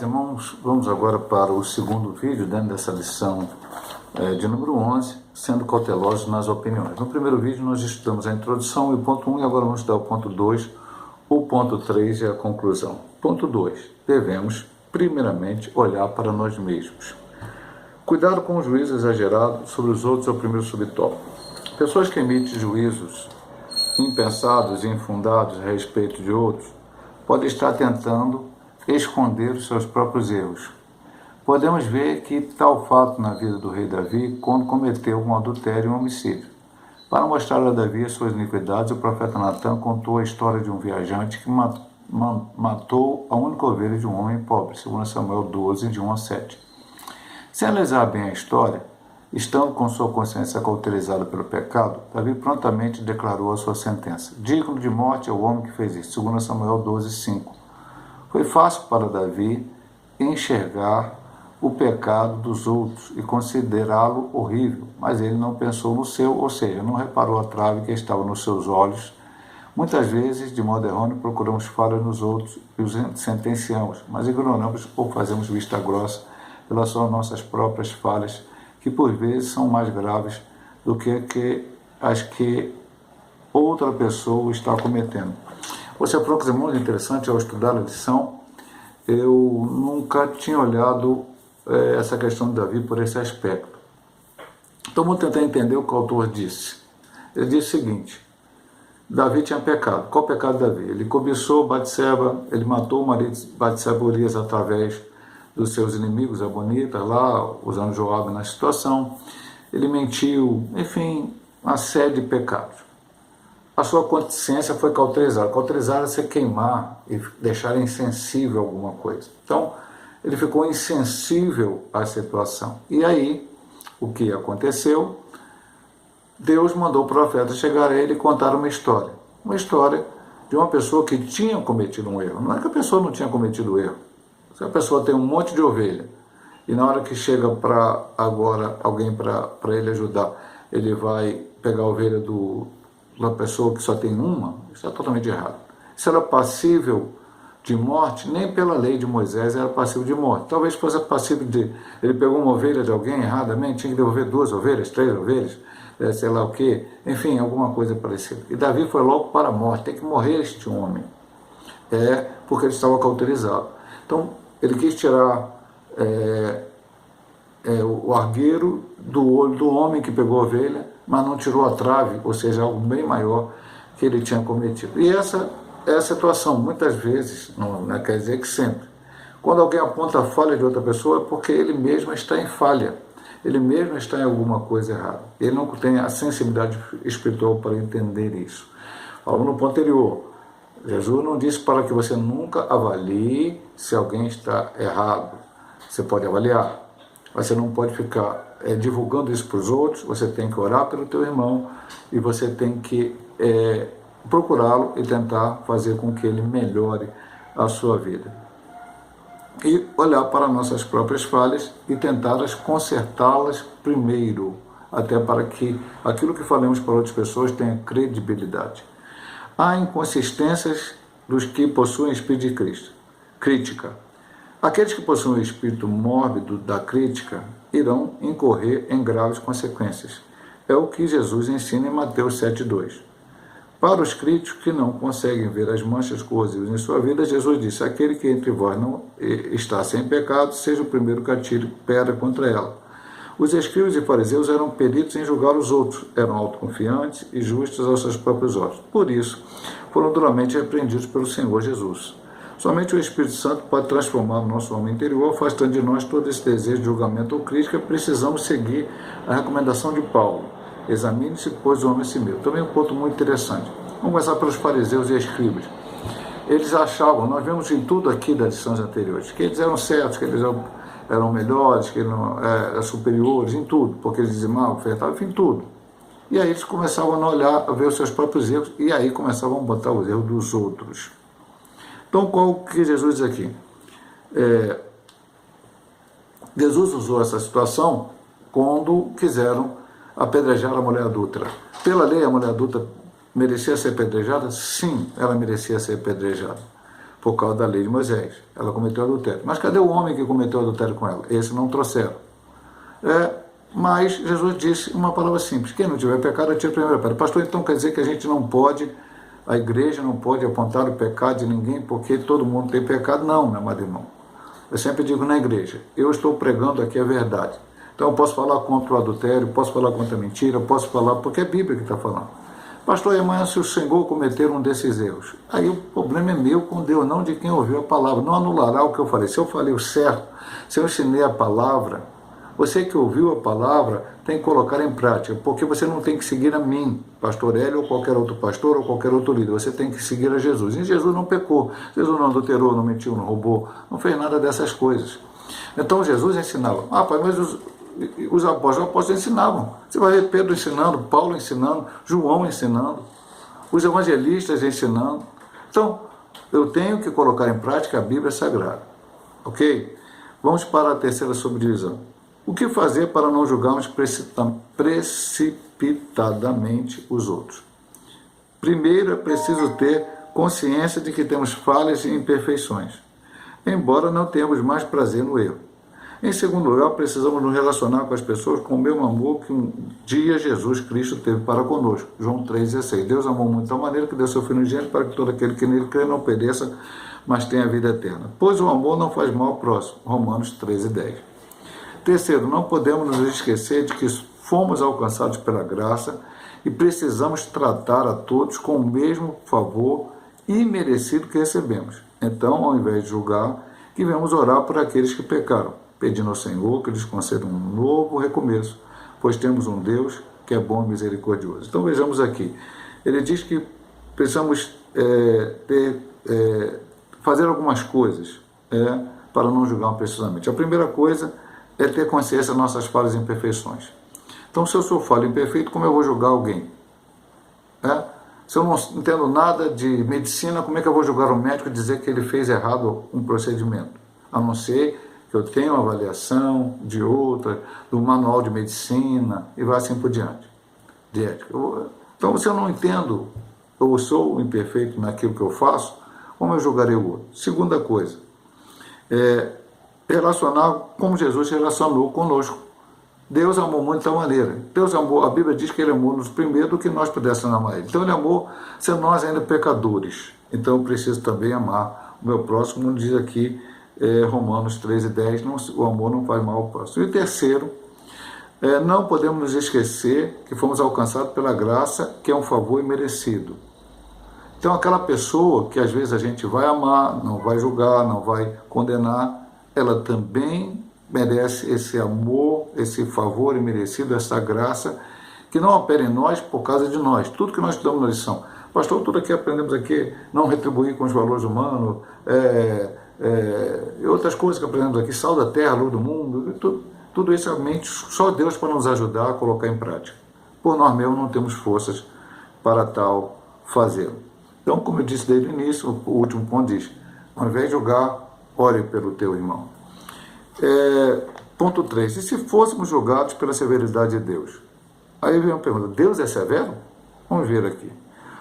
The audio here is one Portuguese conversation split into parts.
Irmãos, vamos agora para o segundo vídeo dentro dessa lição de número 11, sendo cautelosos nas opiniões. No primeiro vídeo nós estudamos a introdução e o ponto 1, e agora vamos estudar o ponto 2, o ponto 3 e a conclusão. Ponto 2, devemos primeiramente olhar para nós mesmos. Cuidado com o juízo exagerado sobre os outros é o primeiro subtópico. Pessoas que emitem juízos impensados e infundados a respeito de outros podem estar tentando esconder os seus próprios erros. Podemos ver que tal fato na vida do rei Davi quando cometeu um adultério e um homicídio. Para mostrar a Davi as suas iniquidades, o profeta Natan contou a história de um viajante que matou a única ovelha de um homem pobre, segundo Samuel 12, de 1 a 7. Sem analisar bem a história, estando com sua consciência cauterizada pelo pecado, Davi prontamente declarou a sua sentença. Digno de morte é o homem que fez isso, segundo Samuel 12, 5. Foi fácil para Davi enxergar o pecado dos outros e considerá-lo horrível, mas ele não pensou no seu, ou seja, não reparou a trave que estava nos seus olhos. Muitas vezes, de modo errôneo, procuramos falhas nos outros e os sentenciamos, mas ignoramos ou fazemos vista grossa em relação às nossas próprias falhas, que por vezes são mais graves do que as que outra pessoa está cometendo. Você falou que é muito interessante ao estudar a lição. Eu nunca tinha olhado essa questão de Davi por esse aspecto. Então vamos tentar entender o que o autor disse. Ele disse o seguinte: Davi tinha pecado. Qual o pecado de Davi? Ele cobiçou Batseba, ele matou o marido de Batseba Urias através dos seus inimigos amonitas, lá usando Joabe na situação. Ele mentiu, enfim, uma série de pecados. A sua consciência foi cauterizada. Cauterizada é você queimar e deixar insensível alguma coisa. Então, ele ficou insensível à situação. E aí, o que aconteceu? Deus mandou o profeta chegar a ele e contar uma história. Uma história de uma pessoa que tinha cometido um erro. Não é que a pessoa não tinha cometido erro. Se a pessoa tem um monte de ovelha e na hora que chega para agora alguém para ele ajudar, ele vai pegar a ovelha da pessoa que só tem uma, isso é totalmente errado. Isso era passível de morte, nem pela lei de Moisés era passível de morte. Talvez fosse passível de... Ele pegou uma ovelha de alguém erradamente, tinha que devolver 2 ovelhas, 3 ovelhas, sei lá o quê, enfim, alguma coisa parecida. E Davi foi logo para a morte, tem que morrer este homem, porque ele estava cauterizado. Então, ele quis tirar o argueiro do olho do homem que pegou a ovelha, mas não tirou a trave, ou seja, algo bem maior que ele tinha cometido. E essa é a situação, muitas vezes, não quer dizer que sempre. Quando alguém aponta a falha de outra pessoa, é porque ele mesmo está em falha, ele mesmo está em alguma coisa errada. Ele não tem a sensibilidade espiritual para entender isso. Falando no ponto anterior, Jesus não disse para que você nunca avalie se alguém está errado. Você pode avaliar, você não pode ficar divulgando isso para os outros. Você tem que orar pelo teu irmão e você tem que procurá-lo e tentar fazer com que ele melhore a sua vida. E olhar para nossas próprias falhas e tentar consertá-las primeiro, até para que aquilo que falamos para outras pessoas tenha credibilidade. Há inconsistências dos que possuem espírito de Cristo. Crítica. Aqueles que possuem o espírito mórbido da crítica irão incorrer em graves consequências. É o que Jesus ensina em Mateus 7,2. Para os críticos que não conseguem ver as manchas corrosivas em sua vida, Jesus disse: aquele que entre vós não está sem pecado, seja o primeiro que atire pedra contra ela. Os escribas e fariseus eram peritos em julgar os outros, eram autoconfiantes e justos aos seus próprios olhos. Por isso, foram duramente repreendidos pelo Senhor Jesus. Somente o Espírito Santo pode transformar o nosso homem interior, afastando de nós todo esse desejo de julgamento ou crítica. Precisamos seguir a recomendação de Paulo. Examine-se, pois, o homem a si mesmo. Também um ponto muito interessante. Vamos começar pelos fariseus e escribas. Eles achavam, nós vemos em tudo aqui das lições anteriores, que eles eram certos, que eles eram melhores, que eram superiores em tudo, porque eles diziam ofertavam, enfim, tudo. E aí eles começavam a olhar, a ver os seus próprios erros, e aí começavam a botar os erros dos outros. Então, qual que Jesus diz aqui? Jesus usou essa situação quando quiseram apedrejar a mulher adúltera. Pela lei, a mulher adúltera merecia ser apedrejada? Sim, ela merecia ser apedrejada. por causa da lei de Moisés. Ela cometeu adultério. Mas cadê o homem que cometeu adultério com ela? Esse não trouxeram. Mas Jesus disse uma palavra simples: quem não tiver pecado, atire a primeira pedra. Pastor, então quer dizer que a gente não pode, a igreja não pode apontar o pecado de ninguém porque todo mundo tem pecado? Não, meu amado irmão. Eu sempre digo na igreja, eu estou pregando aqui a verdade. Então eu posso falar contra o adultério, posso falar contra a mentira, posso falar, porque é a Bíblia que está falando. Pastor, amanhã se o Senhor cometer um desses erros, aí o problema é meu com Deus, não de quem ouviu a palavra. Não anulará o que eu falei. Se eu falei o certo, se eu ensinei a palavra, você que ouviu a palavra tem que colocar em prática, porque você não tem que seguir a mim, pastor Hélio, ou qualquer outro pastor, ou qualquer outro líder. Você tem que seguir a Jesus. E Jesus não pecou, Jesus não adulterou, não mentiu, não roubou, não fez nada dessas coisas. Então Jesus ensinava. Pai, mas os apóstolos ensinavam. Você vai ver Pedro ensinando, Paulo ensinando, João ensinando, os evangelistas ensinando. Então, eu tenho que colocar em prática a Bíblia Sagrada. Ok? Vamos para a terceira subdivisão. O que fazer para não julgarmos precipitadamente os outros? Primeiro, é preciso ter consciência de que temos falhas e imperfeições, embora não tenhamos mais prazer no erro. Em segundo lugar, precisamos nos relacionar com as pessoas com o mesmo amor que um dia Jesus Cristo teve para conosco. João 3,16. Deus amou muito de tal maneira que deu seu Filho unigênito para que todo aquele que nele crê não pereça, mas tenha a vida eterna. Pois o amor não faz mal ao próximo. Romanos 13,10. Terceiro, não podemos nos esquecer de que fomos alcançados pela graça e precisamos tratar a todos com o mesmo favor imerecido que recebemos. Então, ao invés de julgar, devemos orar por aqueles que pecaram, pedindo ao Senhor que lhes conceda um novo recomeço, pois temos um Deus que é bom e misericordioso. Então vejamos aqui, ele diz que precisamos fazer algumas coisas para não julgar precisamente. A primeira coisa é ter consciência das nossas falhas e imperfeições. Então, se eu sou falho e imperfeito, como eu vou julgar alguém? Se eu não entendo nada de medicina, como é que eu vou julgar um médico e dizer que ele fez errado um procedimento? A não ser que eu tenha uma avaliação de outra, do manual de medicina, e vai assim por diante, de ética. Então, se eu não entendo, ou sou imperfeito naquilo que eu faço, como eu julgarei o outro? Segunda coisa, relacionar como Jesus se relacionou conosco. Deus amou muito de tal maneira. Deus amou, a Bíblia diz que Ele amou-nos primeiro do que nós pudéssemos amar Ele. Então Ele amou, sendo nós ainda pecadores. Então eu preciso também amar o meu próximo, como diz aqui Romanos 13,10, o amor não faz mal ao próximo. E terceiro, não podemos nos esquecer que fomos alcançados pela graça, que é um favor imerecido. Então aquela pessoa que às vezes a gente vai amar, não vai julgar, não vai condenar, ela também merece esse amor, esse favor imerecido, essa graça, que não opera em nós por causa de nós. Tudo que nós estudamos na lição. Pastor, tudo aqui aprendemos aqui, não retribuir com os valores humanos, e outras coisas que aprendemos aqui, sal da terra, luz do mundo, tudo isso é mente, só Deus para nos ajudar a colocar em prática. Por nós mesmos não temos forças para tal fazê-lo. Então, como eu disse desde o início, o último ponto diz, ao invés de julgar, ore pelo teu irmão. Ponto 3. E se fôssemos julgados pela severidade de Deus? Aí vem uma pergunta, Deus é severo? Vamos ver aqui.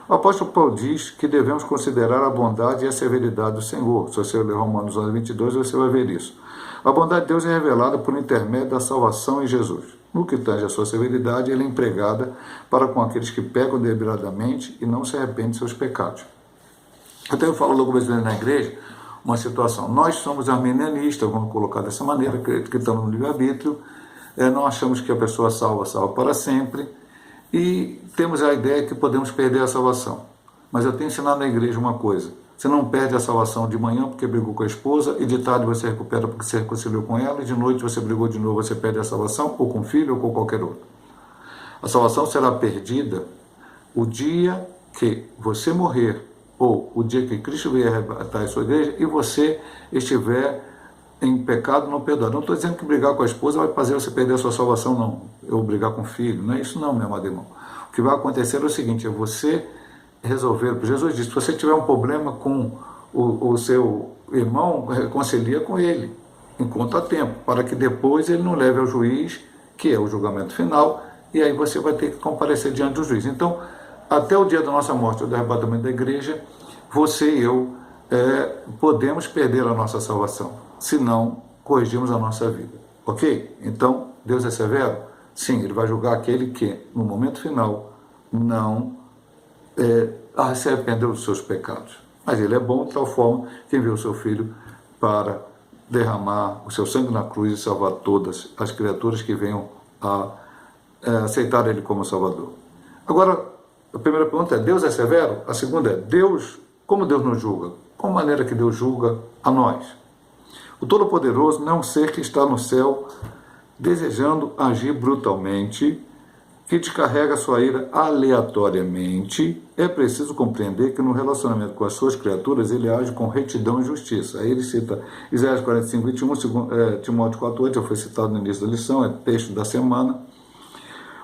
O apóstolo Paulo diz que devemos considerar a bondade e a severidade do Senhor. Se você ler Romanos 11:22, você vai ver isso. A bondade de Deus é revelada por intermédio da salvação em Jesus. No que tange a sua severidade, ela é empregada para com aqueles que pecam deliberadamente e não se arrependem de seus pecados. Então eu falo logo na igreja, uma situação. Nós somos arminianistas, vamos colocar dessa maneira, que estamos no livre-arbítrio, não achamos que a pessoa salva para sempre, e temos a ideia que podemos perder a salvação. Mas eu tenho ensinado na igreja uma coisa, você não perde a salvação de manhã porque brigou com a esposa, e de tarde você recupera porque se reconciliou com ela, e de noite você brigou de novo, você perde a salvação, ou com o filho, ou com qualquer outro. A salvação será perdida o dia que você morrer, ou o dia que Cristo vier arrebatar a sua igreja e você estiver em pecado não perdoado. Não estou dizendo que brigar com a esposa vai fazer você perder a sua salvação, não. Ou brigar com o filho, não é isso não, meu amado irmão. O que vai acontecer é o seguinte, é você resolver, porque Jesus disse, se você tiver um problema com o seu irmão, reconcilia com ele, enquanto há tempo, para que depois ele não leve ao juiz, que é o julgamento final, e aí você vai ter que comparecer diante do juiz. Então, até o dia da nossa morte, ou do arrebatamento da igreja, você e eu podemos perder a nossa salvação, se não corrigirmos a nossa vida. Ok? Então, Deus é severo? Sim, Ele vai julgar aquele que, no momento final, não se arrependeu dos seus pecados. Mas Ele é bom de tal forma que enviou o seu Filho para derramar o seu sangue na cruz e salvar todas as criaturas que venham a aceitar Ele como Salvador. Agora, a primeira pergunta é: Deus é severo? A segunda é: como Deus nos julga? Qual maneira que Deus julga a nós? O Todo-Poderoso não é um ser que está no céu desejando agir brutalmente, que descarrega sua ira aleatoriamente. É preciso compreender que no relacionamento com as suas criaturas ele age com retidão e justiça. Aí ele cita Isaías 45, 21, Timóteo 4, 8, já foi citado no início da lição, é texto da semana.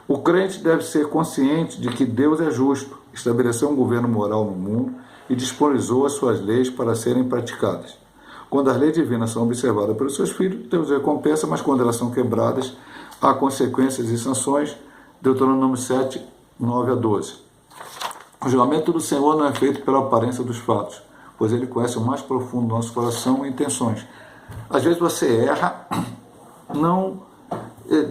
O crente deve ser consciente de que Deus é justo, estabeleceu um governo moral no mundo e disponibilizou as suas leis para serem praticadas. Quando as leis divinas são observadas pelos seus filhos, Deus recompensa, mas quando elas são quebradas, há consequências e sanções. Deuteronômio 7, 9 a 12. O julgamento do Senhor não é feito pela aparência dos fatos, pois Ele conhece o mais profundo do nosso coração e intenções. Às vezes você erra, não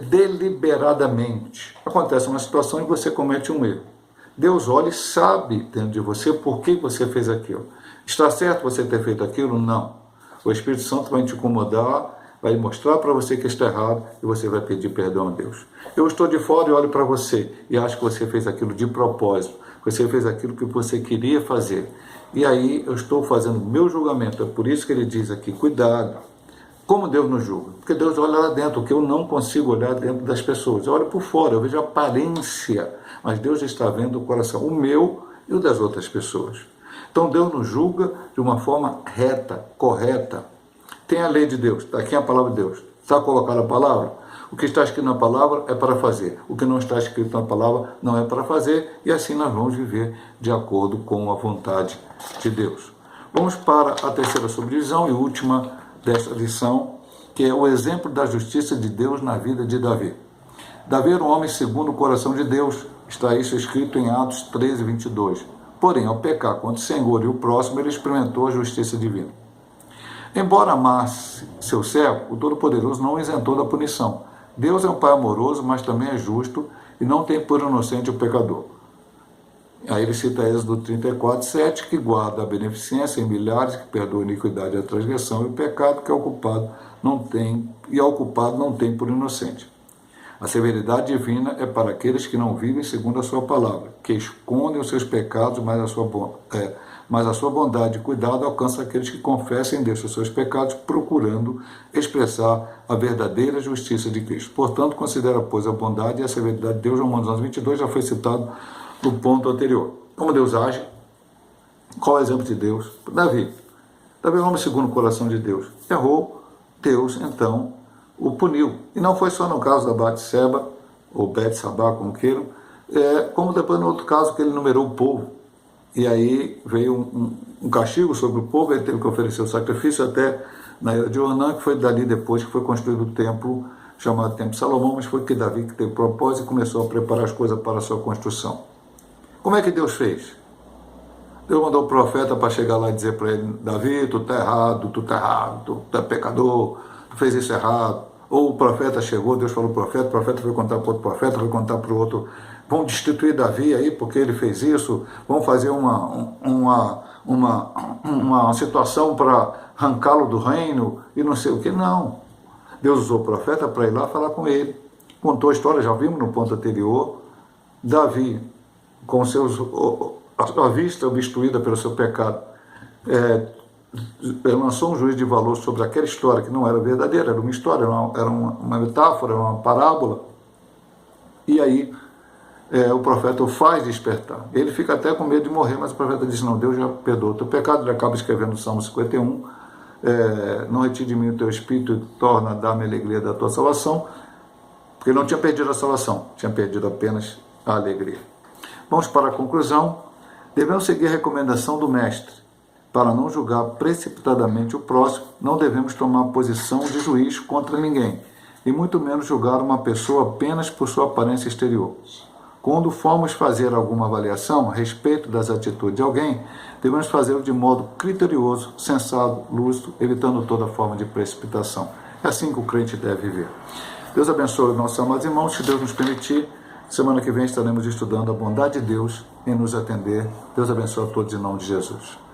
deliberadamente. Acontece uma situação e você comete um erro. Deus olha e sabe dentro de você por que você fez aquilo. Está certo você ter feito aquilo? Não. O Espírito Santo vai te incomodar, vai mostrar para você que está errado e você vai pedir perdão a Deus. Eu estou de fora e olho para você e acho que você fez aquilo de propósito, você fez aquilo que você queria fazer. E aí eu estou fazendo o meu julgamento. É por isso que ele diz aqui: cuidado. Como Deus nos julga? Porque Deus olha lá dentro, o que eu não consigo olhar dentro das pessoas. Eu olho por fora, eu vejo a aparência, mas Deus está vendo o coração, o meu e o das outras pessoas. Então Deus nos julga de uma forma reta, correta. Tem a lei de Deus, está aqui a palavra de Deus. Está colocada a palavra? O que está escrito na palavra é para fazer. O que não está escrito na palavra não é para fazer. E assim nós vamos viver de acordo com a vontade de Deus. Vamos para a terceira subdivisão e última desta lição, que é o exemplo da justiça de Deus na vida de Davi. Davi era um homem segundo o coração de Deus. Está isso escrito em Atos 13, 22. Porém, ao pecar contra o Senhor e o próximo, ele experimentou a justiça divina. Embora amasse seu servo, o Todo-Poderoso não o isentou da punição. Deus é um Pai amoroso, mas também é justo e não tem por inocente o pecador. Aí ele cita Êxodo 34, 7, que guarda a beneficência em milhares, que perdoa a iniquidade, a transgressão e o pecado, que ao culpado não tem por inocente. A severidade divina é para aqueles que não vivem segundo a sua palavra, que escondem os seus pecados, mas a sua bondade e cuidado alcança aqueles que confessam em Deus os seus pecados, procurando expressar a verdadeira justiça de Cristo. Portanto, considera, pois, a bondade e a severidade de Deus. Romanos 11, 22 já foi citado no ponto anterior. Como Deus age? Qual é o exemplo de Deus? Davi. Davi é um homem segundo o coração de Deus. Errou, Deus, então, o puniu. E não foi só no caso da Batseba, ou Betsabá, como queiram, como depois no outro caso que ele numerou o povo. E aí veio um castigo sobre o povo, ele teve que oferecer o sacrifício até na era de Ornã, que foi dali depois que foi construído o templo, chamado Templo de Salomão, mas foi que Davi que teve propósito e começou a preparar as coisas para a sua construção. Como é que Deus fez? Deus mandou o profeta para chegar lá e dizer para ele: Davi, tu está errado, tu é pecador, tu fez isso errado. Ou o profeta chegou, Deus falou para o profeta foi contar para outro profeta, foi contar para o outro: vão destituir Davi aí porque ele fez isso, vão fazer uma situação para arrancá-lo do reino e não sei o que. Não. Deus usou o profeta para ir lá falar com ele. Contou a história, já vimos no ponto anterior. Davi, com a vista obstruída pelo seu pecado, lançou um juízo de valor sobre aquela história que não era verdadeira, era uma história, era uma metáfora, era uma parábola. E aí o profeta o faz despertar. Ele fica até com medo de morrer, mas o profeta diz: não, Deus já perdoou o teu pecado. Ele acaba escrevendo o Salmo 51, não retire de mim o teu espírito e torna a dar-me a alegria da tua salvação, porque ele não tinha perdido a salvação, tinha perdido apenas a alegria. Vamos para a conclusão. Devemos seguir a recomendação do mestre. Para não julgar precipitadamente o próximo, não devemos tomar posição de juiz contra ninguém, e muito menos julgar uma pessoa apenas por sua aparência exterior. Quando formos fazer alguma avaliação a respeito das atitudes de alguém, devemos fazê-lo de modo criterioso, sensato, lúcido, evitando toda forma de precipitação. É assim que o crente deve viver. Deus abençoe os nossos amados irmãos. Se Deus nos permitir, semana que vem estaremos estudando a bondade de Deus em nos atender. Deus abençoe a todos em nome de Jesus.